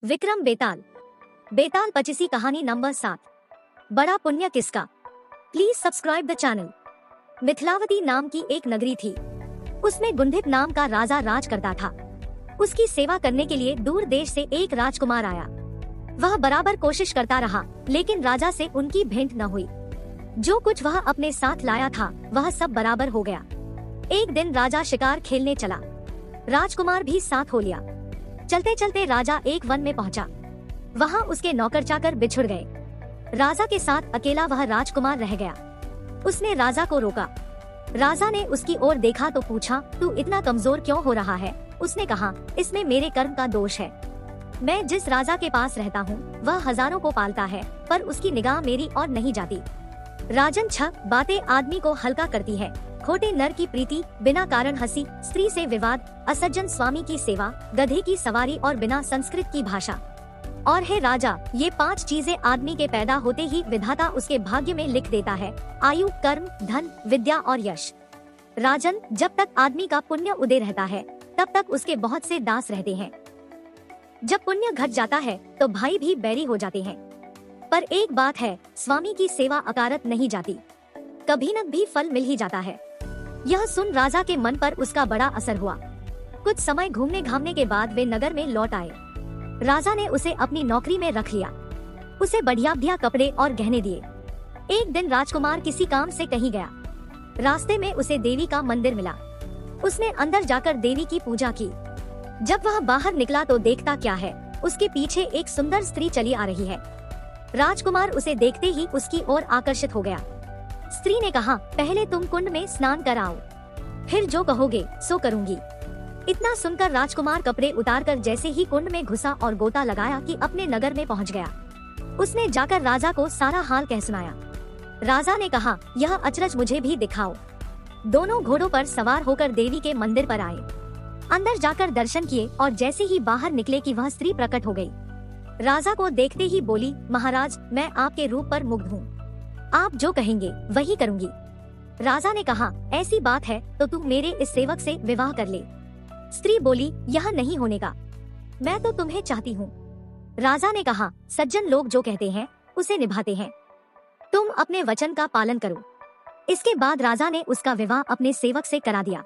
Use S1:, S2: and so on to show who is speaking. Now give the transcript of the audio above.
S1: विक्रम बेताल। बेताल पचीसी कहानी नंबर 7। बड़ा पुण्य किसका। Please subscribe the channel. Mithilavati नाम की एक नगरी थी। उसमें गुंधित नाम का राजा राज करता था। उसकी सेवा करने के लिए दूर देश से एक राजकुमार आया। वह बराबर कोशिश करता रहा, लेकिन राजा से उनकी भेंट न हुई। जो कुछ वह अपने साथ लाया था वह सब बराबर हो गया। एक दिन राजा शिकार खेलने चला। राजकुमार भी साथ हो लिया। चलते चलते राजा एक वन में पहुंचा। वहां उसके नौकर चाकर बिछुड़ गए। राजा के साथ अकेला वह राजकुमार रह गया। उसने राजा को रोका। राजा ने उसकी ओर देखा तो पूछा, तू इतना कमजोर क्यों हो रहा है। उसने कहा, इसमें मेरे कर्म का दोष है। मैं जिस राजा के पास रहता हूँ वह हजारों को पालता है, पर उसकी निगाह मेरी और नहीं जाती। राजन, बातें आदमी को हल्का करती है। खोटे नर की प्रीति, बिना कारण हंसी, स्त्री से विवाद, असज्जन स्वामी की सेवा, गधे की सवारी और बिना संस्कृत की भाषा। और है राजा, ये 5 चीजें आदमी के पैदा होते ही विधाता उसके भाग्य में लिख देता है। आयु, कर्म, धन, विद्या और यश। राजन, जब तक आदमी का पुण्य उदय रहता है तब तक उसके बहुत से दास रहते हैं। जब पुण्य घट जाता है तो भाई भी बैरी हो जाते हैं। पर एक बात है, स्वामी की सेवा अकारत नहीं जाती, कभी न भी फल मिल ही जाता है। यह सुन राजा के मन पर उसका बड़ा असर हुआ। कुछ समय घूमने घामने के बाद वे नगर में लौट आए। राजा ने उसे अपनी नौकरी में रख लिया। उसे बढ़िया कपड़े और गहने दिए। एक दिन राजकुमार किसी काम से कहीं गया। रास्ते में उसे देवी का मंदिर मिला। उसने अंदर जाकर देवी की पूजा की। जब वह बाहर निकला तो देखता क्या है, उसके पीछे एक सुंदर स्त्री चली आ रही है। राजकुमार उसे देखते ही उसकी ओर आकर्षित हो गया। स्त्री ने कहा, पहले तुम कुंड में स्नान कराओ, फिर जो कहोगे सो करूंगी। इतना सुनकर राजकुमार कपड़े उतारकर जैसे ही कुंड में घुसा और गोता लगाया कि अपने नगर में पहुंच गया। उसने जाकर राजा को सारा हाल कह सुनाया। राजा ने कहा, यह अचरज मुझे भी दिखाओ। दोनों घोड़ों पर सवार होकर देवी के मंदिर पर आए। अंदर जाकर दर्शन किए और जैसे ही बाहर निकले कि वह स्त्री प्रकट हो गई। राजा को देखते ही बोली, महाराज, मैं आपके रूप पर मुग्ध हूँ। आप जो कहेंगे वही करूंगी। राजा ने कहा, ऐसी बात है तो तू मेरे इस सेवक से विवाह कर ले। स्त्री बोली, यह नहीं होने का, मैं तो तुम्हें चाहती हूँ। राजा ने कहा, सज्जन लोग जो कहते हैं उसे निभाते हैं, तुम अपने वचन का पालन करो। इसके बाद राजा ने उसका विवाह अपने सेवक से करा दिया।